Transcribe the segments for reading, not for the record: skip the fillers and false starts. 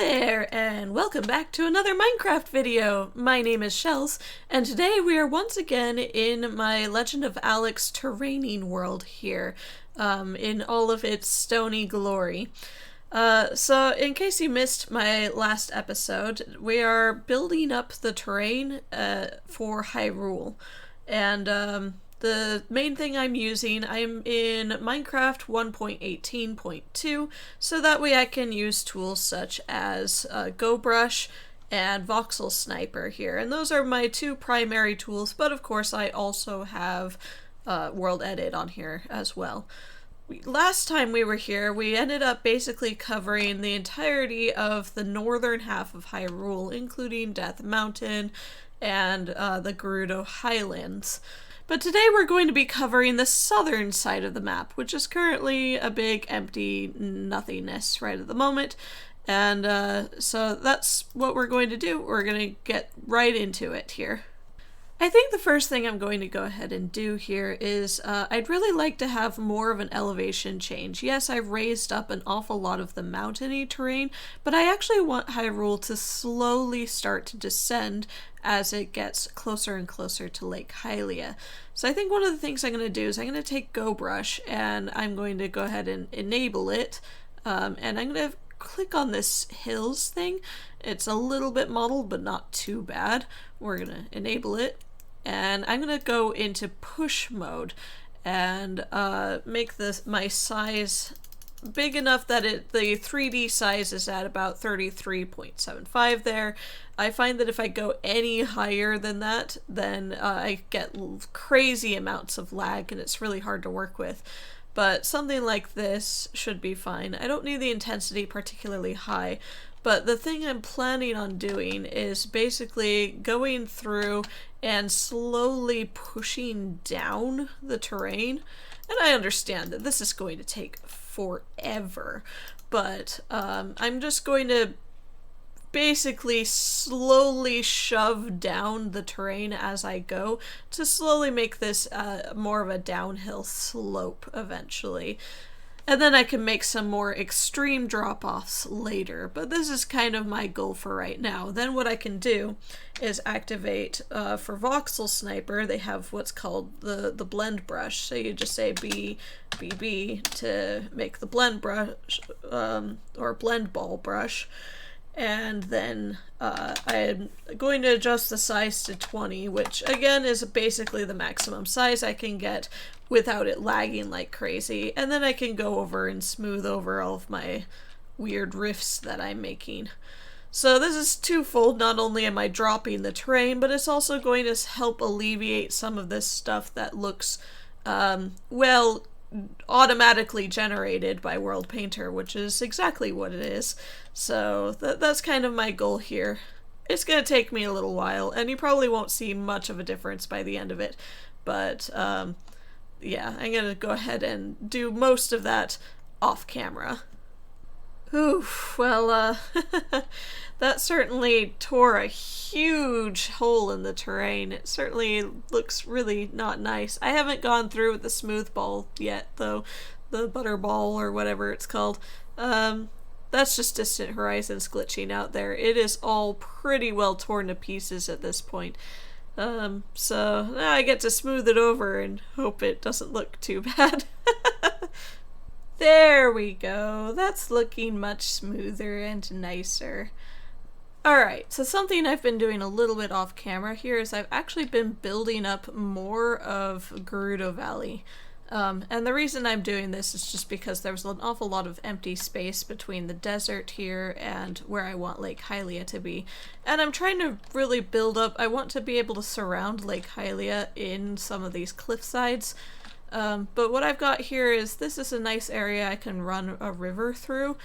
there, and welcome back to another Minecraft video! My name is Shells, and today we are once again in my Legend of Alex terraining world here, in all of its stony glory. So in case you missed my last episode, we are building up the terrain, for Hyrule. And, the main thing I'm using, I'm in Minecraft 1.18.2, so that way I can use tools such as GoBrush and VoxelSniper here. And those are my two primary tools, but of course I also have World Edit on here as well. Last time we were here, we ended up basically covering the entirety of the northern half of Hyrule, including Death Mountain and the Gerudo Highlands. But today we're going to be covering the southern side of the map, which is currently a big empty nothingness right at the moment. And so that's what we're going to do. We're going to get right into it here. I think the first thing I'm going to go ahead and do here is I'd really like to have more of an elevation change. Yes, I've raised up an awful lot of the mountainy terrain, but I actually want Hyrule to slowly start to descend as it gets closer and closer to Lake Hylia. So I think one of the things I'm going to do is I'm going to take GoBrush and I'm going to go ahead and enable it, and I'm going to click on this hills thing. It's a little bit mottled, but not too bad. We're going to enable it. And I'm going to go into push mode and make my size big enough that the 3D size is at about 33.75 there. I find that if I go any higher than that, then I get crazy amounts of lag and it's really hard to work with. But something like this should be fine. I don't need the intensity particularly high. But the thing I'm planning on doing is basically going through and slowly pushing down the terrain. And I understand that this is going to take forever, but I'm just going to basically slowly shove down the terrain as I go to slowly make this more of a downhill slope eventually. And then I can make some more extreme drop-offs later, but this is kind of my goal for right now. Then what I can do is activate, for VoxelSniper, they have what's called the blend brush. So you just say B, B, B to make the blend brush, or blend ball brush. And then I'm going to adjust the size to 20, which again is basically the maximum size I can get without it lagging like crazy. And then I can go over and smooth over all of my weird rifts that I'm making. So this is twofold. Not only am I dropping the terrain, but it's also going to help alleviate some of this stuff that looks, well, automatically generated by World Painter, which is exactly what it is. So that's kind of my goal here. It's going to take me a little while, and you probably won't see much of a difference by the end of it, but yeah, I'm going to go ahead and do most of that off camera. Oof, well, that certainly tore a huge hole in the terrain. It certainly looks really not nice. I haven't gone through with the smooth ball yet, though. The butter ball, or whatever it's called. That's just Distant Horizons glitching out there. It is all pretty well torn to pieces at this point. So now I get to smooth it over and hope it doesn't look too bad. There we go. That's looking much smoother and nicer. Alright, so something I've been doing a little bit off camera here is I've actually been building up more of Gerudo Valley. And the reason I'm doing this is just because there's an awful lot of empty space between the desert here and where I want Lake Hylia to be. And I'm trying to really build up, I want to be able to surround Lake Hylia in some of these cliff sides. But what I've got here is, this is a nice area I can run a river through.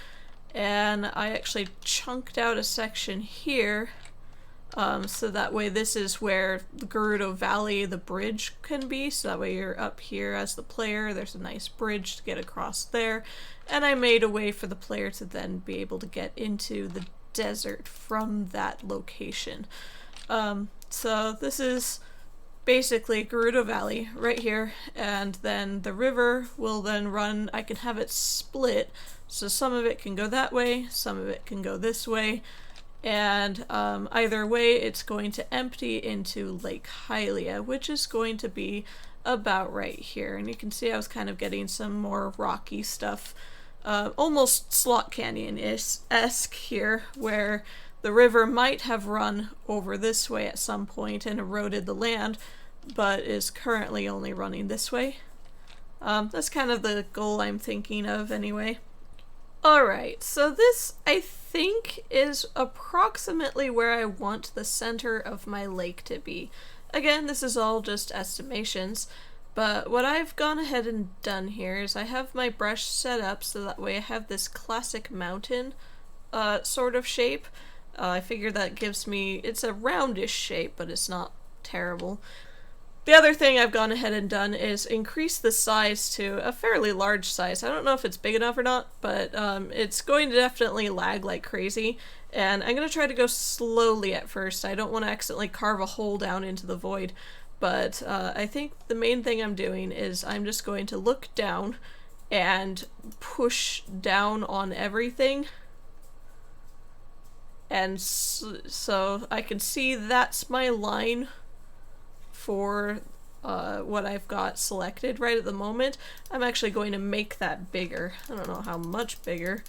And I actually chunked out a section here. So that way this is where the Gerudo Valley, the bridge, can be. So that way you're up here as the player. There's a nice bridge to get across there. And I made a way for the player to then be able to get into the desert from that location. So this is basically Gerudo Valley right here, and then the river will then run, I can have it split, so some of it can go that way, some of it can go this way, and either way it's going to empty into Lake Hylia, which is going to be about right here. And you can see I was kind of getting some more rocky stuff, almost Slot Canyon-esque here, where the river might have run over this way at some point and eroded the land, but is currently only running this way. That's kind of the goal I'm thinking of anyway. Alright, so this, I think, is approximately where I want the center of my lake to be. Again, this is all just estimations, but what I've gone ahead and done here is I have my brush set up so that way I have this classic mountain sort of shape. I figure that gives me, it's a roundish shape, but it's not terrible. The other thing I've gone ahead and done is increase the size to a fairly large size. I don't know if it's big enough or not, but it's going to definitely lag like crazy. And I'm going to try to go slowly at first. I don't want to accidentally carve a hole down into the void. But I think the main thing I'm doing is I'm just going to look down and push down on everything. And so I can see that's my line for what I've got selected right at the moment. I'm actually going to make that bigger. I don't know how much bigger.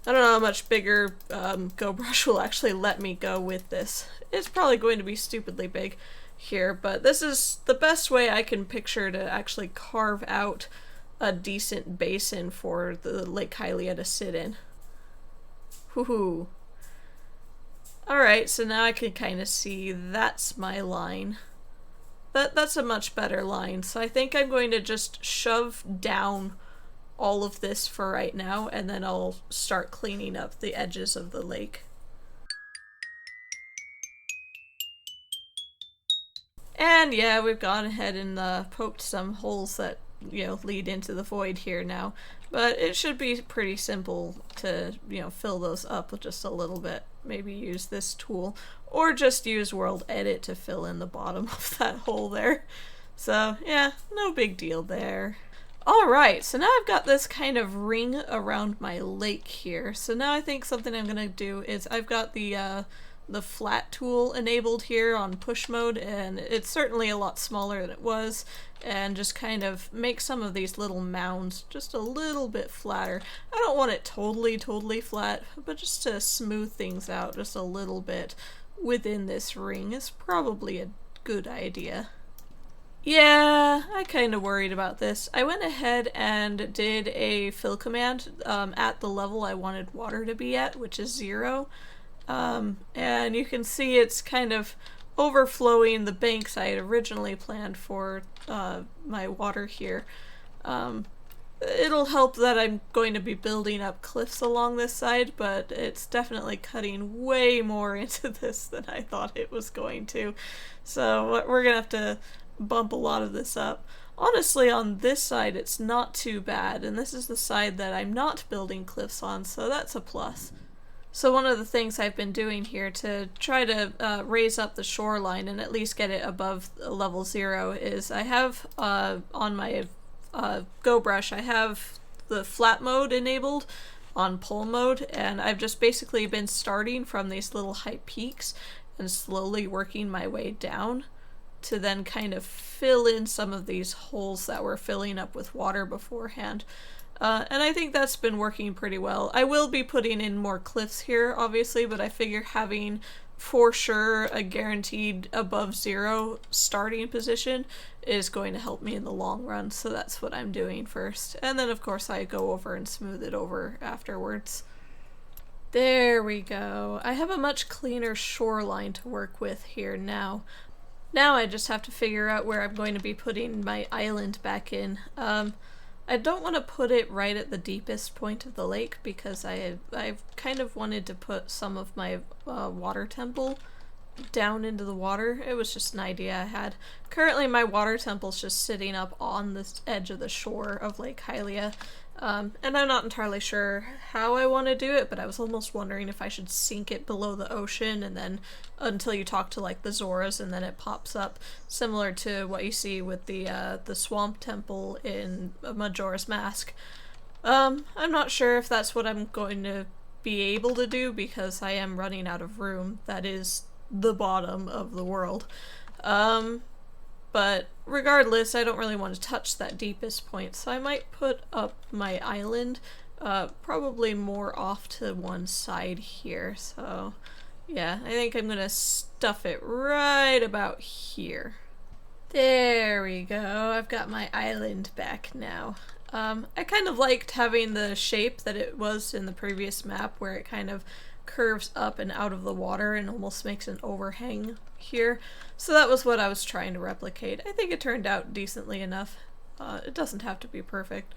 I don't know how much bigger GoBrush will actually let me go with this. It's probably going to be stupidly big here, but this is the best way I can picture to actually carve out a decent basin for the Lake Hylia to sit in. Woohoo! Alright, so now I can kind of see that's my line. That's a much better line, so I think I'm going to just shove down all of this for right now, and then I'll start cleaning up the edges of the lake. And yeah, we've gone ahead and poked some holes that, you know, lead into the void here now, but it should be pretty simple to, you know, fill those up with just a little bit. Maybe use this tool, or just use World Edit to fill in the bottom of that hole there. So yeah, no big deal there. Alright, so now I've got this kind of ring around my lake here. So now I think something I'm gonna do is I've got the flat tool enabled here on push mode, and it's certainly a lot smaller than it was, and just kind of make some of these little mounds just a little bit flatter. I don't want it totally flat, but just to smooth things out just a little bit within this ring is probably a good idea. Yeah, I kind of worried about this. I went ahead and did a fill command at the level I wanted water to be at, which is 0. And you can see it's kind of overflowing the banks I had originally planned for my water here. It'll help that I'm going to be building up cliffs along this side, but it's definitely cutting way more into this than I thought it was going to. So we're gonna have to bump a lot of this up. Honestly, on this side it's not too bad, and this is the side that I'm not building cliffs on, so that's a plus. So one of the things I've been doing here to try to raise up the shoreline and at least get it above level 0 is I have on my GoBrush, I have the flat mode enabled on pull mode, and I've just basically been starting from these little high peaks and slowly working my way down to then kind of fill in some of these holes that were filling up with water beforehand. And I think that's been working pretty well. I will be putting in more cliffs here, obviously, but I figure having for sure a guaranteed above 0 starting position is going to help me in the long run, so that's what I'm doing first. And then of course I go over and smooth it over afterwards. There we go. I have a much cleaner shoreline to work with here now. Now I just have to figure out where I'm going to be putting my island back in. I don't want to put it right at the deepest point of the lake because I've kind of wanted to put some of my water temple down into the water. It was just an idea I had. Currently my water temple's just sitting up on the edge of the shore of Lake Hylia. And I'm not entirely sure how I want to do it, but I was almost wondering if I should sink it below the ocean and then until you talk to like the Zoras and then it pops up, similar to what you see with the swamp temple in Majora's Mask. I'm not sure if that's what I'm going to be able to do because I am running out of room. That is the bottom of the world. But regardless, I don't really want to touch that deepest point, so I might put up my island probably more off to one side here. So yeah, I think I'm gonna stuff it right about here. There we go, I've got my island back now. I kind of liked having the shape that it was in the previous map where it kind of curves up and out of the water and almost makes an overhang here. So that was what I was trying to replicate. I think it turned out decently enough. It doesn't have to be perfect.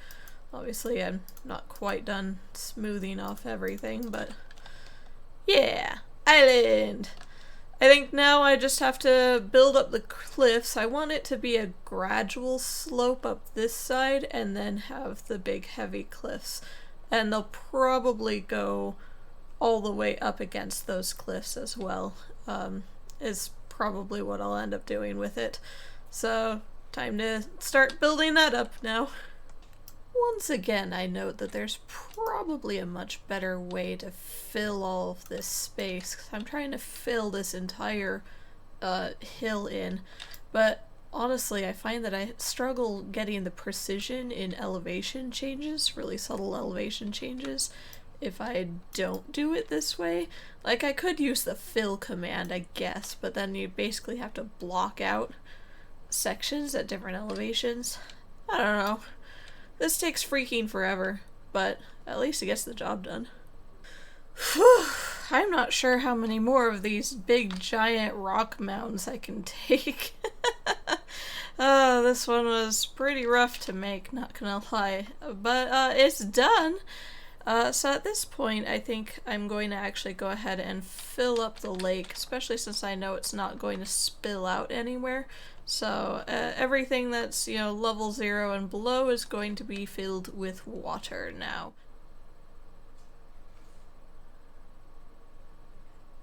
Obviously I'm not quite done smoothing off everything, but yeah, island! I think now I just have to build up the cliffs. I want it to be a gradual slope up this side and then have the big heavy cliffs. And they'll probably go all the way up against those cliffs as well, is probably what I'll end up doing with it. So, time to start building that up now. Once again, I note that there's probably a much better way to fill all of this space, because I'm trying to fill this entire hill in, but honestly I find that I struggle getting the precision in elevation changes, really subtle elevation changes, if I don't do it this way. Like, I could use the fill command, I guess, but then you basically have to block out sections at different elevations. I don't know. This takes freaking forever, but at least it gets the job done. Whew, I'm not sure how many more of these big giant rock mounds I can take. This one was pretty rough to make, not gonna lie, but it's done. So at this point, I think I'm going to actually go ahead and fill up the lake, especially since I know it's not going to spill out anywhere. So everything that's, you know, level 0 and below is going to be filled with water now.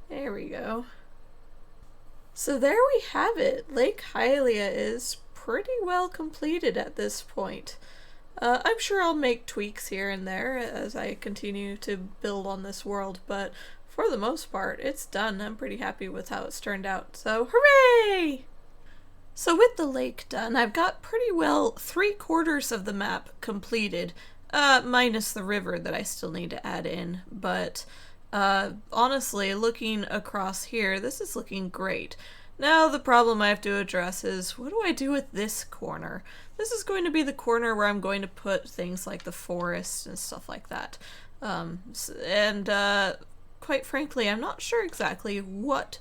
There we go. So there we have it. Lake Hylia is pretty well completed at this point. I'm sure I'll make tweaks here and there as I continue to build on this world, but for the most part, it's done. I'm pretty happy with how it's turned out, so hooray! So with the lake done, I've got pretty well 3/4 of the map completed, minus the river that I still need to add in, but honestly, looking across here, this is looking great. Now the problem I have to address is, what do I do with this corner? This is going to be the corner where I'm going to put things like the forest and stuff like that. Quite frankly, I'm not sure exactly what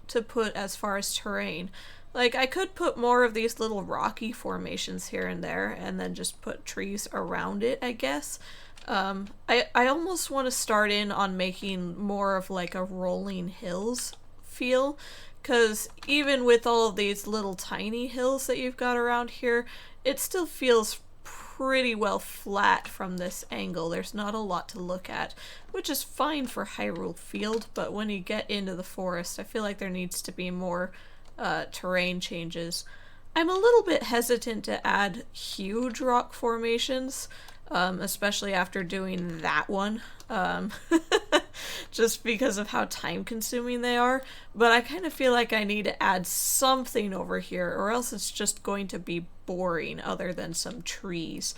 to put as far as terrain. Like, I could put more of these little rocky formations here and there, and then just put trees around it, I guess. I almost want to start in on making more of like a rolling hills feel, because even with all of these little tiny hills that you've got around here, it still feels pretty well flat from this angle. There's not a lot to look at, which is fine for Hyrule Field, but when you get into the forest, I feel like there needs to be more terrain changes. I'm a little bit hesitant to add huge rock formations, especially after doing that one, just because of how time-consuming they are, but I kind of feel like I need to add something over here, or else it's just going to be boring other than some trees.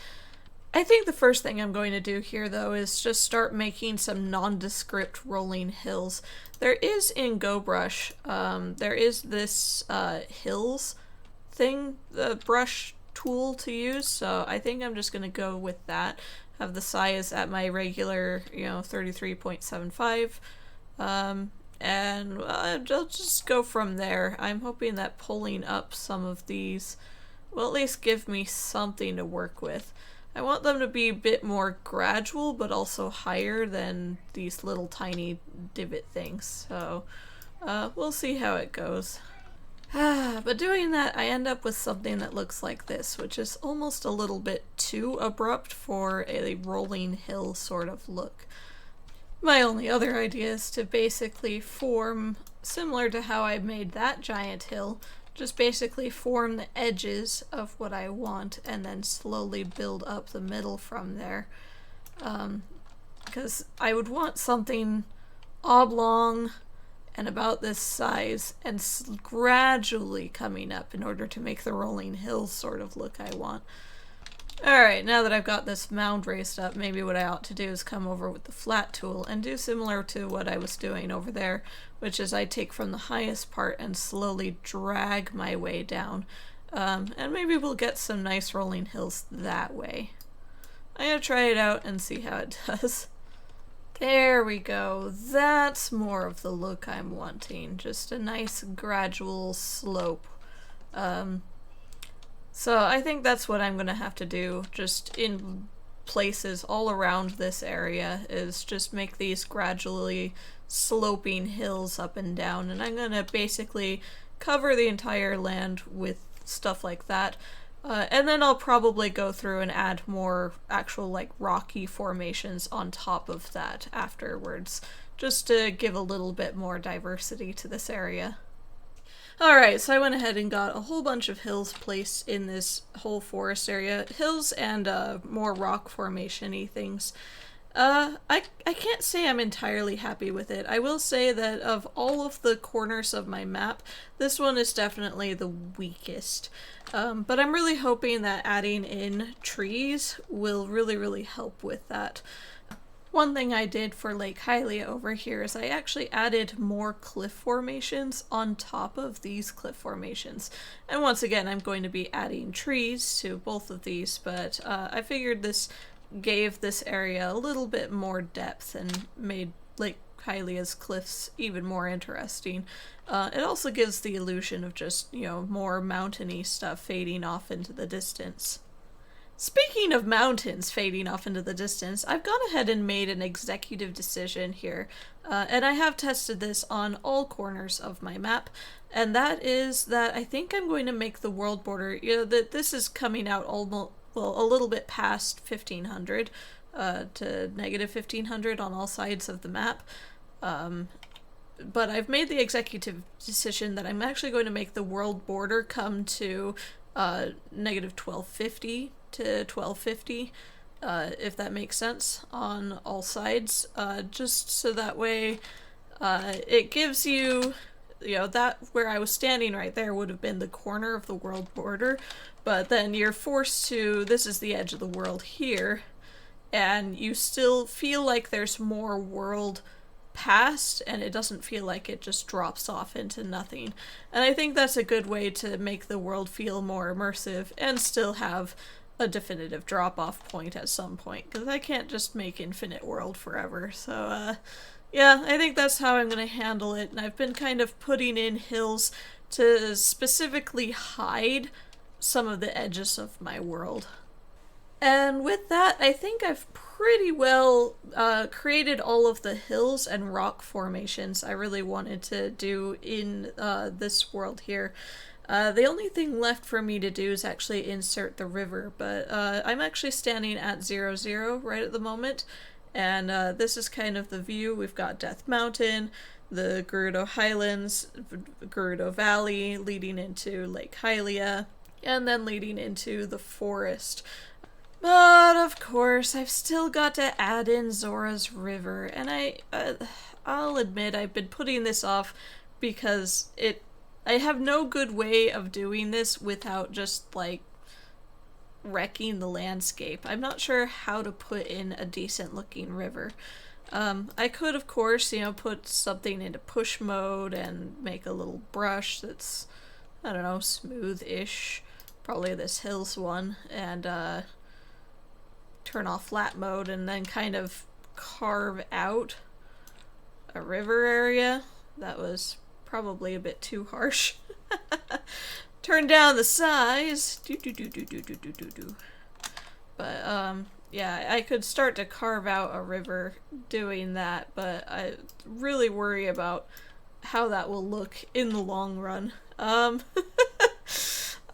I think the first thing I'm going to do here, though, is just start making some nondescript rolling hills. There is in GoBrush, there is this hills thing, the brush tool to use, so I think I'm just going to go with that. Have the size at my regular, 33.75, and I'll just go from there. I'm hoping that pulling up some of these will at least give me something to work with. I want them to be a bit more gradual, but also higher than these little tiny divot things. So We'll see how it goes. But doing that, I end up with something that looks like this, which is almost a little bit too abrupt for a rolling hill sort of look. My only other idea is to basically form, similar to how I made that giant hill, just basically form the edges of what I want and then slowly build up the middle from there. Because I would want something oblong and about this size and gradually coming up in order to make the rolling hills sort of look I want. Alright, now that I've got this mound raised up, maybe what I ought to do is come over with the flat tool and do similar to what I was doing over there, which is I take from the highest part and slowly drag my way down. And maybe we'll get some nice rolling hills that way. I'm gonna try it out and see how it does. There we go. That's more of the look I'm wanting. Just a nice gradual slope. So I think that's what I'm gonna have to do, just in places all around this area, is just make these gradually sloping hills up and down, and I'm gonna basically cover the entire land with stuff like that. And then I'll probably go through and add more actual like rocky formations on top of that afterwards, just to give a little bit more diversity to this area. Alright, so I went ahead and got a whole bunch of hills placed in this whole forest area. Hills and more rock formation-y things. I can't say I'm entirely happy with it. I will say that of all of the corners of my map, this one is definitely the weakest. But I'm really hoping that adding in trees will really help with that. One thing I did for Lake Hylia over here is I actually added more cliff formations on top of these cliff formations. And once again, I'm going to be adding trees to both of these, but I figured this gave this area a little bit more depth and made Lake Hylia's cliffs even more interesting. It also gives the illusion of just, you know, more mountainy stuff fading off into the distance. Speaking of mountains fading off into the distance, I've gone ahead and made an executive decision here, and I have tested this on all corners of my map, and that is that I think I'm going to make the world border, you know, that this is coming out almost, well, a little bit past 1500, to negative 1500 on all sides of the map, but I've made the executive decision that I'm actually going to make the world border come to negative 1250 to 1250, if that makes sense, on all sides, just so that way it gives you, you know, that where I was standing right there would have been the corner of the world border, but then you're forced to, this is the edge of the world here, and you still feel like there's more world past, and it doesn't feel like it just drops off into nothing. And I think that's a good way to make the world feel more immersive and still have a definitive drop-off point at some point, because I can't just make infinite world forever. So yeah, I think that's how I'm going to handle it, and I've been kind of putting in hills to specifically hide some of the edges of my world. And with that, I think I've pretty well created all of the hills and rock formations I really wanted to do in this world here. The only thing left for me to do is actually insert the river, but I'm actually standing at 0, right at the moment, and this is kind of the view. We've got Death Mountain, the Gerudo Highlands, Gerudo Valley leading into Lake Hylia, and then leading into the forest. But of course, I've still got to add in Zora's River, and I'll admit I've been putting this off because I have no good way of doing this without just, like, wrecking the landscape. I'm not sure how to put in a decent looking river. I could, of course, you know, put something into push mode and make a little brush that's, I don't know, smooth-ish. Probably this hills one, and turn off flat mode and then kind of carve out a river area. That was probably a bit too harsh. Turn down the size. But yeah, I could start to carve out a river doing that, but I really worry about how that will look in the long run.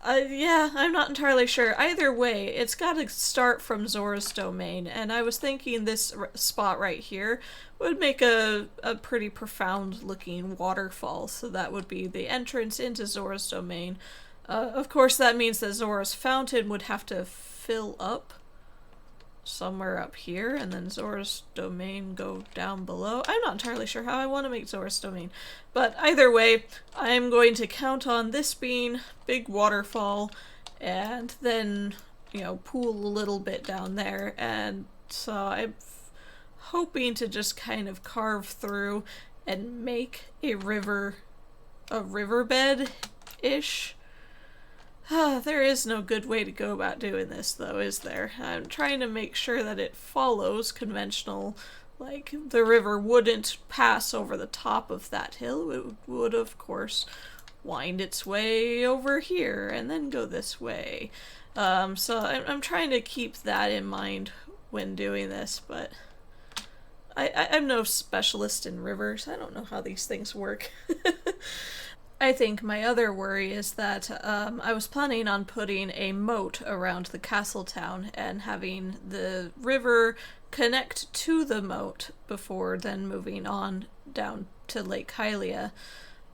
Yeah, I'm not entirely sure. Either way, it's got to start from Zora's domain, and I was thinking this spot right here would make a pretty profound looking waterfall, so that would be the entrance into Zora's domain. Of course, that means that Zora's fountain would have to fill up somewhere up here, and then Zora's domain go down below. I'm not entirely sure how I want to make Zora's domain, but either way, I'm going to count on this being big waterfall, and then, you know, pool a little bit down there, and so I'm hoping to just kind of carve through and make a riverbed-ish. There is no good way to go about doing this, though, is there? I'm trying to make sure that it follows conventional, like, the river wouldn't pass over the top of that hill. It would, of course, wind its way over here and then go this way. So I'm trying to keep that in mind when doing this, but I'm no specialist in rivers. I don't know how these things work. I think my other worry is that I was planning on putting a moat around the castle town and having the river connect to the moat before then moving on down to Lake Hylia.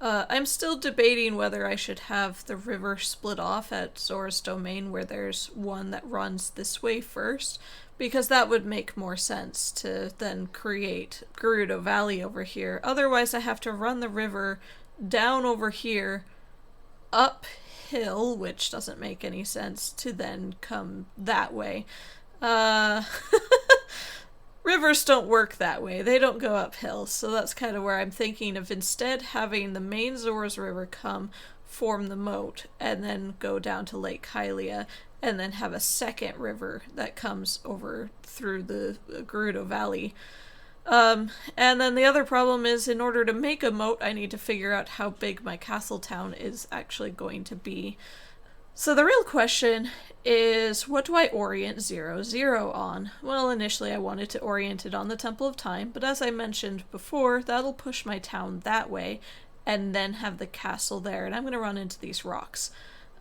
I'm still debating whether I should have the river split off at Zora's domain where there's one that runs this way first, because that would make more sense to then create Gerudo Valley over here. Otherwise I have to run the river down over here, uphill, which doesn't make any sense, to then come that way. Rivers don't work that way. They don't go uphill, so that's kind of where I'm thinking of instead having the main Zora's River come, form the moat, and then go down to Lake Hylia, and then have a second river that comes over through the Gerudo Valley. And then the other problem is, in order to make a moat, I need to figure out how big my castle town is actually going to be. So the real question is, what do I orient 0, on? Well, initially I wanted to orient it on the Temple of Time, but as I mentioned before, that'll push my town that way, and then have the castle there, and I'm going to run into these rocks.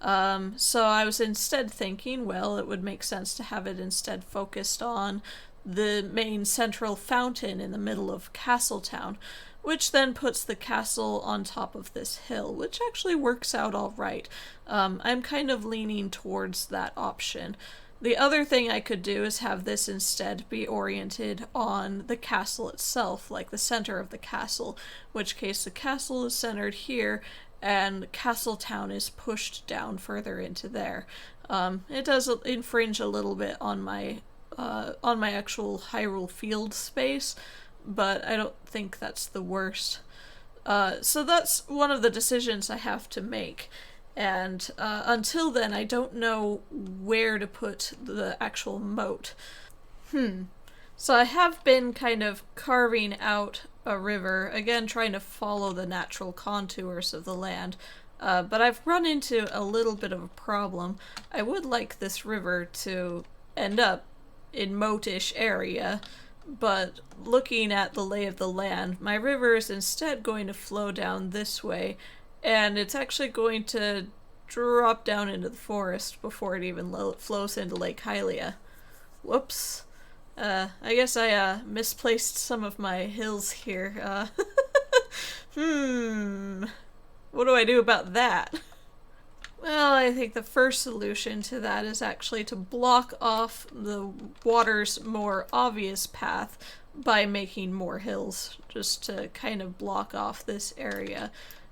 So I was instead thinking, well, it would make sense to have it instead focused on the main central fountain in the middle of Castletown, which then puts the castle on top of this hill, which actually works out all right. I'm kind of leaning towards that option. The other thing I could do is have this instead be oriented on the castle itself, like the center of the castle, in which case the castle is centered here, and Castletown is pushed down further into there. It does infringe a little bit on my actual Hyrule field space, but I don't think that's the worst. So that's one of the decisions I have to make, and until then I don't know where to put the actual moat. So I have been kind of carving out a river, again trying to follow the natural contours of the land, but I've run into a little bit of a problem. I would like this river to end up in Moat-ish area, but looking at the lay of the land, my river is instead going to flow down this way, and it's actually going to drop down into the forest before it even flows into Lake Hylia. Whoops. I guess I misplaced some of my hills here. What do I do about that? Well, I think the first solution to that is actually to block off the water's more obvious path by making more hills, just to kind of block off this area.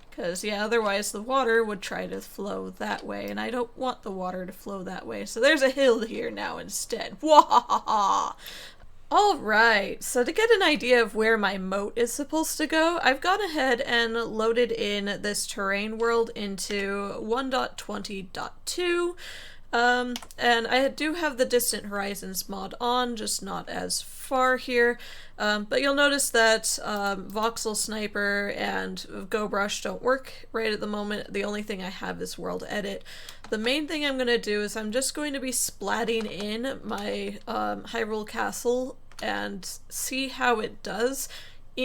Because, yeah, otherwise the water would try to flow that way, and I don't want the water to flow that way. So there's a hill here now instead. Wahahaha! Alright, so to get an idea of where my moat is supposed to go, I've gone ahead and loaded in this terrain world into 1.20.2, and I do have the Distant Horizons mod on, just not as far here, but you'll notice that VoxelSniper and GoBrush don't work right at the moment. The only thing I have is World Edit. The main thing I'm going to do is I'm just going to be splatting in my Hyrule Castle and see how it does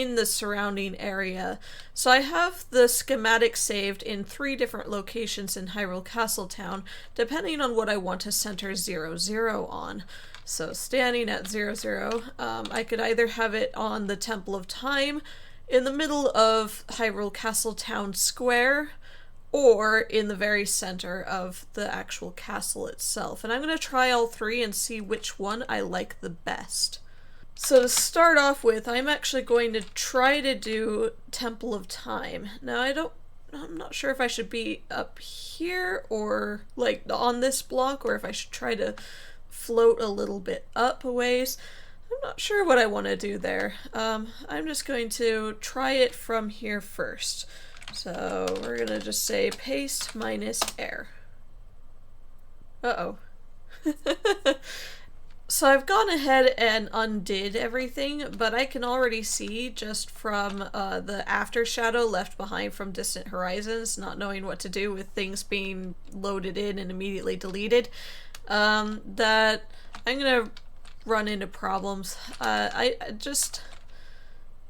in the surrounding area. So I have the schematic saved in 3 different locations in Hyrule Castle town, depending on what I want to center 00 on. So standing at 00, I could either have it on the Temple of Time, in the middle of Hyrule Castle town square, or in the very center of the actual castle itself. And I'm going to try all 3 and see which one I like the best. So to start off with, I'm actually going to try to do Temple of Time. Now I'm not sure if I should be up here or like on this block, or if I should try to float a little bit up a ways. I'm not sure what I want to do there. I'm just going to try it from here first. So we're gonna just say paste minus air. Uh-oh. So I've gone ahead and undid everything, but I can already see just from the after shadow left behind from Distant Horizons, not knowing what to do with things being loaded in and immediately deleted, that I'm gonna run into problems.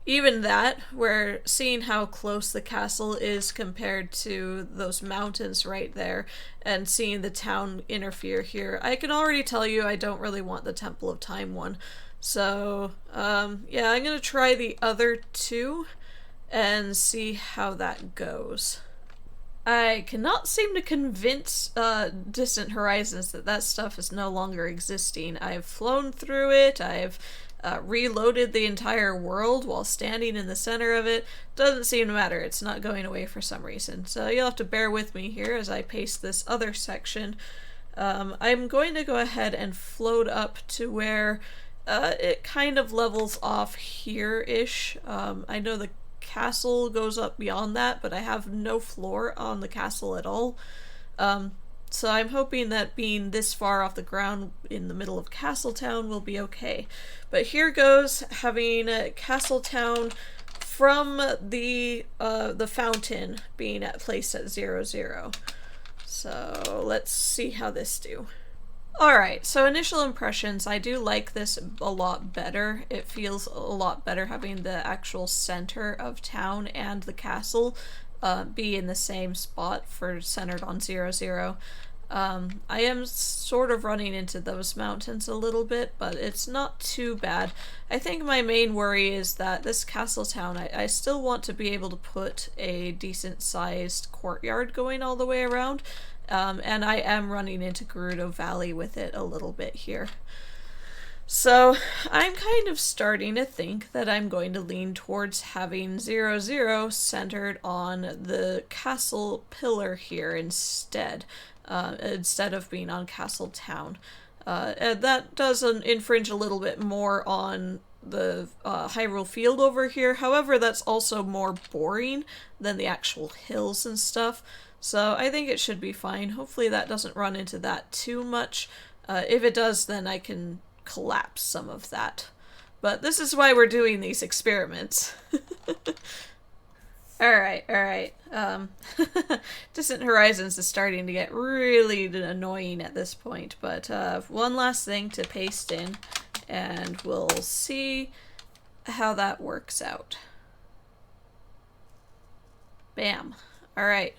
Even that, where seeing how close the castle is compared to those mountains right there, and seeing the town interfere here, I can already tell you I don't really want the Temple of Time one. So, yeah, I'm gonna try the other 2 and see how that goes. I cannot seem to convince Distant Horizons that that stuff is no longer existing. I've flown through it, I've reloaded the entire world while standing in the center of it. Doesn't seem to matter, it's not going away for some reason. So you'll have to bear with me here as I paste this other section. I'm going to go ahead and float up to where it kind of levels off here-ish. I know the castle goes up beyond that, but I have no floor on the castle at all. So I'm hoping that being this far off the ground in the middle of Castletown will be okay. But here goes, having Castletown from the fountain being placed at 00. So let's see how this do. Alright, so initial impressions, I do like this a lot better. It feels a lot better having the actual center of town and the castle be in the same spot for centered on 00. I am sort of running into those mountains a little bit, but it's not too bad. I think my main worry is that this castle town, I still want to be able to put a decent sized courtyard going all the way around, and I am running into Gerudo Valley with it a little bit here. So I'm kind of starting to think that I'm going to lean towards having 00 centered on the castle pillar here instead of being on Castle Town. And that does infringe a little bit more on the Hyrule Field over here. However, that's also more boring than the actual hills and stuff. So I think it should be fine. Hopefully that doesn't run into that too much. If it does, then I can collapse some of that. But this is why we're doing these experiments. Alright. Distant Horizons is starting to get really annoying at this point, but one last thing to paste in, and we'll see how that works out. Bam. Alright.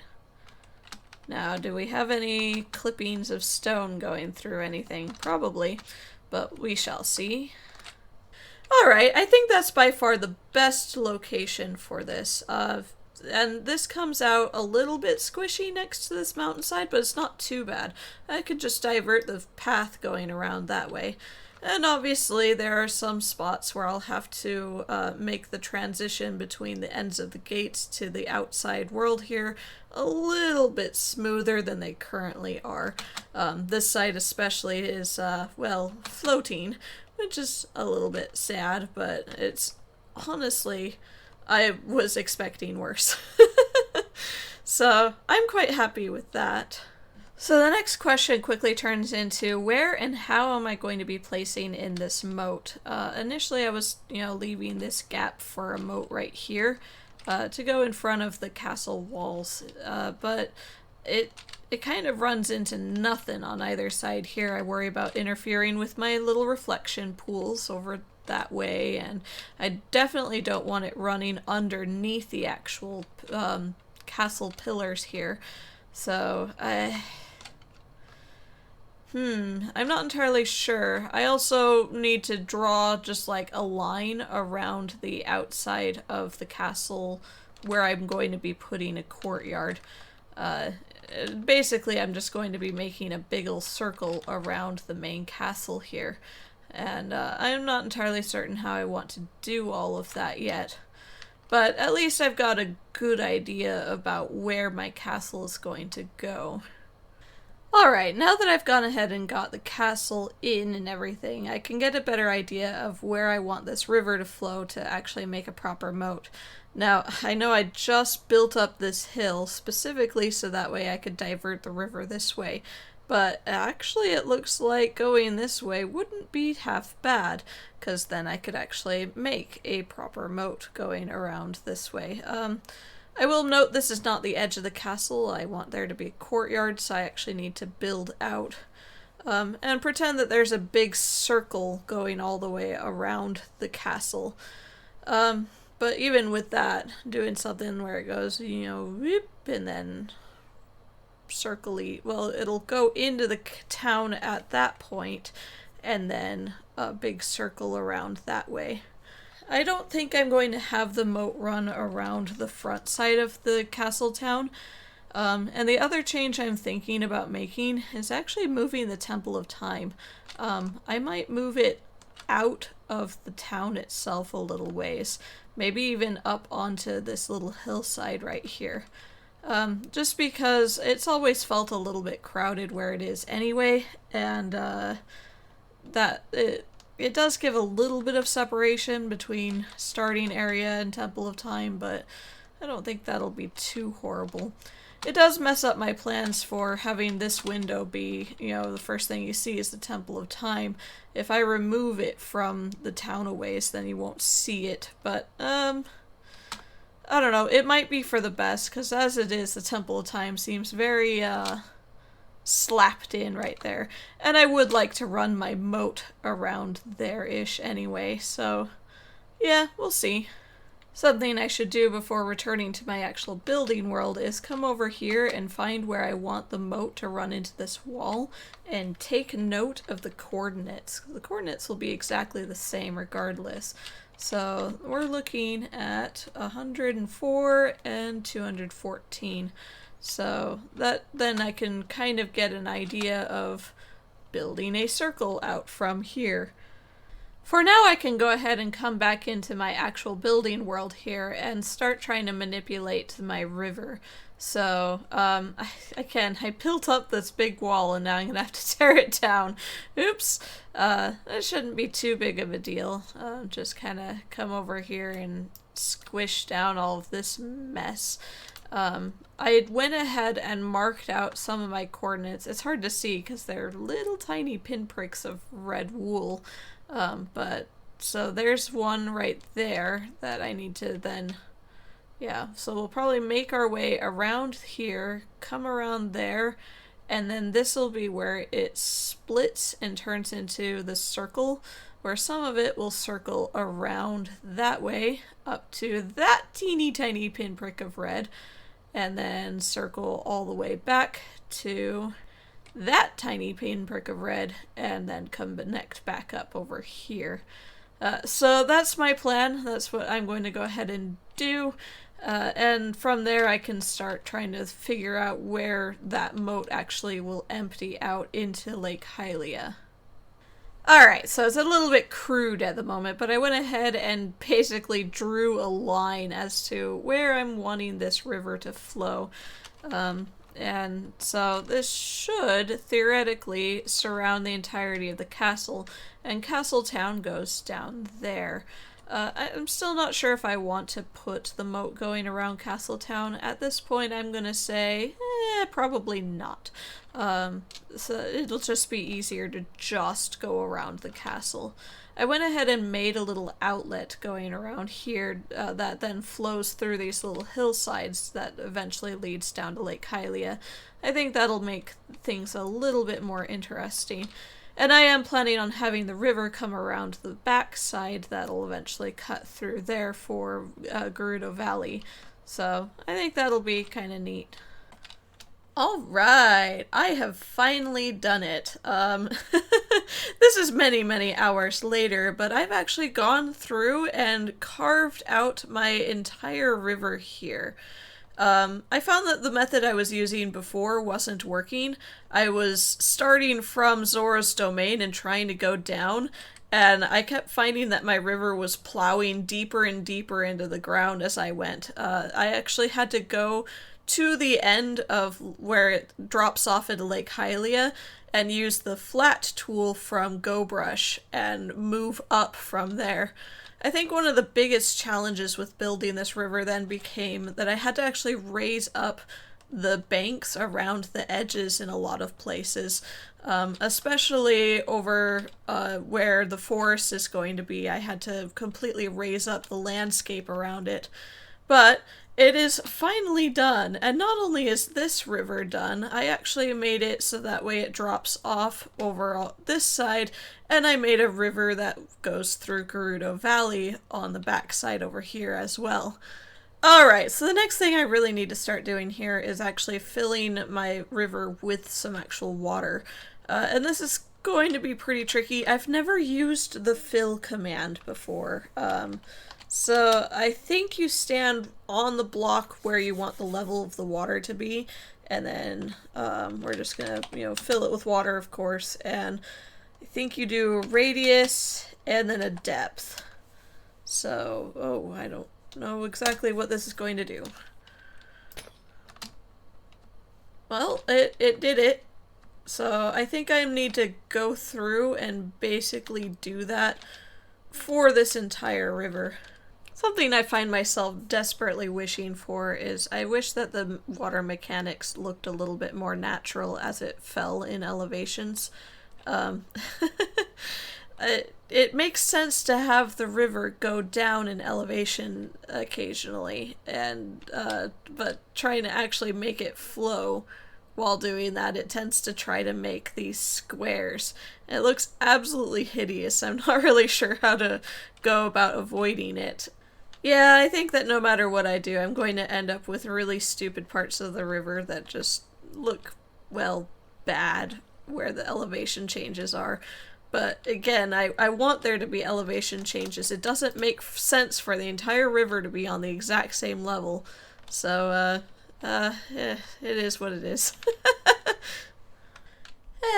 Now, do we have any clippings of stone going through anything? Probably, but we shall see. Alright, I think that's by far the best location for this. And this comes out a little bit squishy next to this mountainside, but it's not too bad. I could just divert the path going around that way. And obviously there are some spots where I'll have to make the transition between the ends of the gates to the outside world here a little bit smoother than they currently are. This side especially is, well, floating, which is a little bit sad, but it's honestly, I was expecting worse. So I'm quite happy with that. So the next question quickly turns into where and how am I going to be placing in this moat? Initially I was, leaving this gap for a moat right here to go in front of the castle walls, but it kind of runs into nothing on either side here. I worry about interfering with my little reflection pools over that way, and I definitely don't want it running underneath the actual castle pillars here. So, I'm not entirely sure. I also need to draw just like a line around the outside of the castle where I'm going to be putting a courtyard. Basically, I'm just going to be making a big ol' circle around the main castle here. And I'm not entirely certain how I want to do all of that yet. But at least I've got a good idea about where my castle is going to go. Alright, now that I've gone ahead and got the castle in and everything, I can get a better idea of where I want this river to flow to actually make a proper moat. Now, I know I just built up this hill specifically so that way I could divert the river this way, but actually it looks like going this way wouldn't be half bad, because then I could actually make a proper moat going around this way. I will note this is not the edge of the castle. I want there to be a courtyard, so I actually need to build out. And pretend that there's a big circle going all the way around the castle. But even with that, doing something where it goes, you know, whoop, and then circle-y, well, it'll go into the town at that point, and then a big circle around that way. I don't think I'm going to have the moat run around the front side of the castle town. And the other change I'm thinking about making is actually moving the Temple of Time. I might move it out of the town itself a little ways. Maybe even up onto this little hillside right here. Just because it's always felt a little bit crowded where it is anyway, and it does give a little bit of separation between starting area and Temple of Time, but I don't think that'll be too horrible. It does mess up my plans for having this window be, you know, the first thing you see is the Temple of Time. If I remove it from the town a ways, then you won't see it, but, I don't know, it might be for the best, because as it is, the Temple of Time seems very, slapped in right there. And I would like to run my moat around there-ish anyway, so yeah, we'll see. Something I should do before returning to my actual building world is come over here and find where I want the moat to run into this wall and take note of the coordinates. The coordinates will be exactly the same regardless. So we're looking at 104 and 214. So that then I can kind of get an idea of building a circle out from here. For now, I can go ahead and come back into my actual building world here and start trying to manipulate my river. So, I built up this big wall and now I'm gonna have to tear it down. Oops! That shouldn't be too big of a deal. Just kinda come over here and squish down all of this mess. I went ahead and marked out some of my coordinates. It's hard to see because they're little tiny pinpricks of red wool. But so there's one right there that I need to then, yeah, so we'll probably make our way around here, come around there, and then this will be where it splits and turns into the circle, where some of it will circle around that way up to that teeny tiny pinprick of red, and then circle all the way back to that tiny pinprick of red, and then connect back up over here. So that's my plan. That's what I'm going to go ahead and do. And from there I can start trying to figure out where that moat actually will empty out into Lake Hylia. Alright, so it's a little bit crude at the moment, but I went ahead and basically drew a line as to where I'm wanting this river to flow. And so this should theoretically surround the entirety of the castle, and Castle Town goes down there. I'm still not sure if I want to put the moat going around Castle Town. At this point I'm gonna say, probably not. So it'll just be easier to just go around the castle. I went ahead and made a little outlet going around here that then flows through these little hillsides that eventually leads down to Lake Hylia. I think that'll make things a little bit more interesting. And I am planning on having the river come around the backside that'll eventually cut through there for Gerudo Valley. So I think that'll be kind of neat. Alright, I have finally done it. This is many, many hours later, but I've actually gone through and carved out my entire river here. I found that the method I was using before wasn't working. I was starting from Zora's domain and trying to go down, and I kept finding that my river was plowing deeper and deeper into the ground as I went. I actually had to go to the end of where it drops off into Lake Hylia and use the flat tool from GoBrush and move up from there. I think one of the biggest challenges with building this river then became that I had to actually raise up the banks around the edges in a lot of places, especially over where the forest is going to be. I had to completely raise up the landscape around it. But it is finally done, and not only is this river done, I actually made it so that way it drops off over this side, and I made a river that goes through Gerudo Valley on the back side over here as well. Alright, so the next thing I really need to start doing here is actually filling my river with some actual water. And this is going to be pretty tricky. I've never used the fill command before. So I think you stand on the block where you want the level of the water to be, and then we're just gonna, fill it with water, of course, and I think you do a radius and then a depth. So, I don't know exactly what this is going to do. Well, it did it. So I think I need to go through and basically do that for this entire river. Something I find myself desperately wishing for is I wish that the water mechanics looked a little bit more natural as it fell in elevations. It makes sense to have the river go down in elevation occasionally, and but trying to actually make it flow while doing that, it tends to try to make these squares. It looks absolutely hideous. I'm not really sure how to go about avoiding it. Yeah, I think that no matter what I do, I'm going to end up with really stupid parts of the river that just look, well, bad where the elevation changes are. But again, I want there to be elevation changes. It doesn't make sense for the entire river to be on the exact same level. So, it is what it is.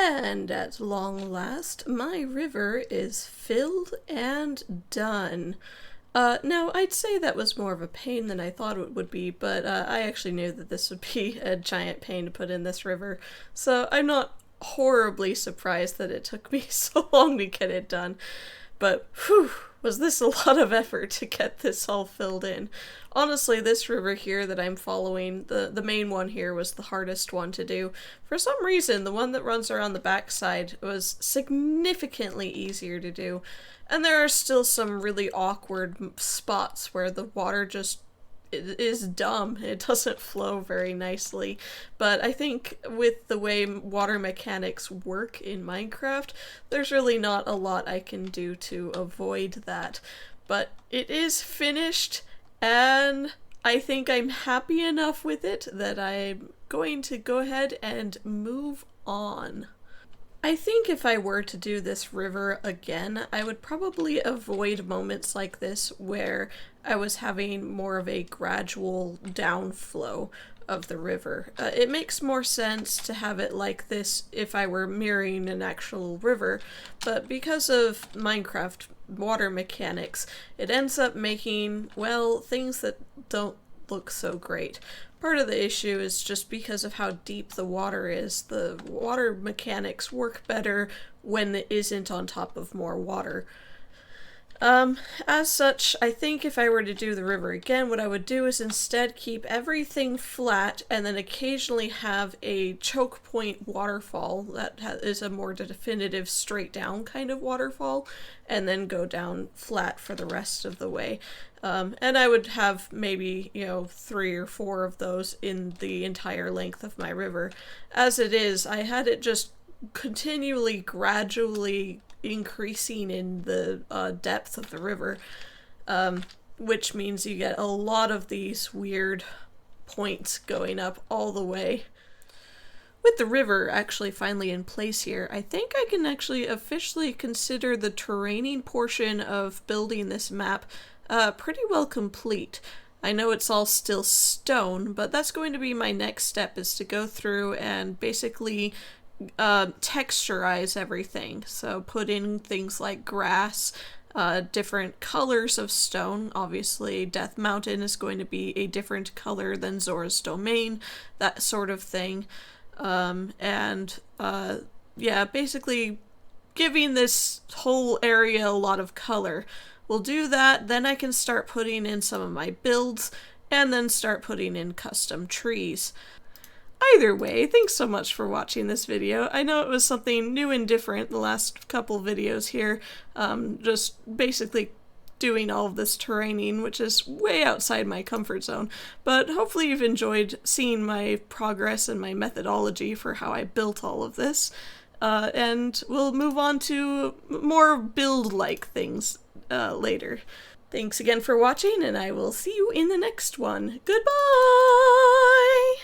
And at long last, my river is filled and done. Now, I'd say that was more of a pain than I thought it would be, but I actually knew that this would be a giant pain to put in this river, so I'm not horribly surprised that it took me so long to get it done. But, whew, was this a lot of effort to get this all filled in. Honestly, this river here that I'm following, the main one here, was the hardest one to do. For some reason, the one that runs around the backside was significantly easier to do. And there are still some really awkward spots where the water just is dumb. It doesn't flow very nicely. But I think with the way water mechanics work in Minecraft, there's really not a lot I can do to avoid that. But it is finished, and I think I'm happy enough with it that I'm going to go ahead and move on. I think if I were to do this river again, I would probably avoid moments like this where I was having more of a gradual downflow of the river. It makes more sense to have it like this if I were mirroring an actual river, but because of Minecraft water mechanics, it ends up making, well, things that don't look so great. Part of the issue is just because of how deep the water is. The water mechanics work better when it isn't on top of more water. As such, I think if I were to do the river again, what I would do is instead keep everything flat and then occasionally have a choke point waterfall that is a more definitive straight down kind of waterfall, and then go down flat for the rest of the way. And I would have maybe, 3 or 4 of those in the entire length of my river. As it is, I had it just continually, gradually increasing in the depth of the river, which means you get a lot of these weird points going up all the way. With the river actually finally in place here, I think I can actually officially consider the terraining portion of building this map pretty well complete. I know it's all still stone, but that's going to be my next step, is to go through and basically texturize everything. So put in things like grass, different colors of stone. Obviously, Death Mountain is going to be a different color than Zora's Domain, that sort of thing. Yeah, basically giving this whole area a lot of color. We'll do that, then I can start putting in some of my builds, and then start putting in custom trees. Either way, thanks so much for watching this video. I know it was something new and different the last couple videos here, just basically doing all of this terraining, which is way outside my comfort zone, but hopefully you've enjoyed seeing my progress and my methodology for how I built all of this, and we'll move on to more build-like things later. Thanks again for watching, and I will see you in the next one. Goodbye!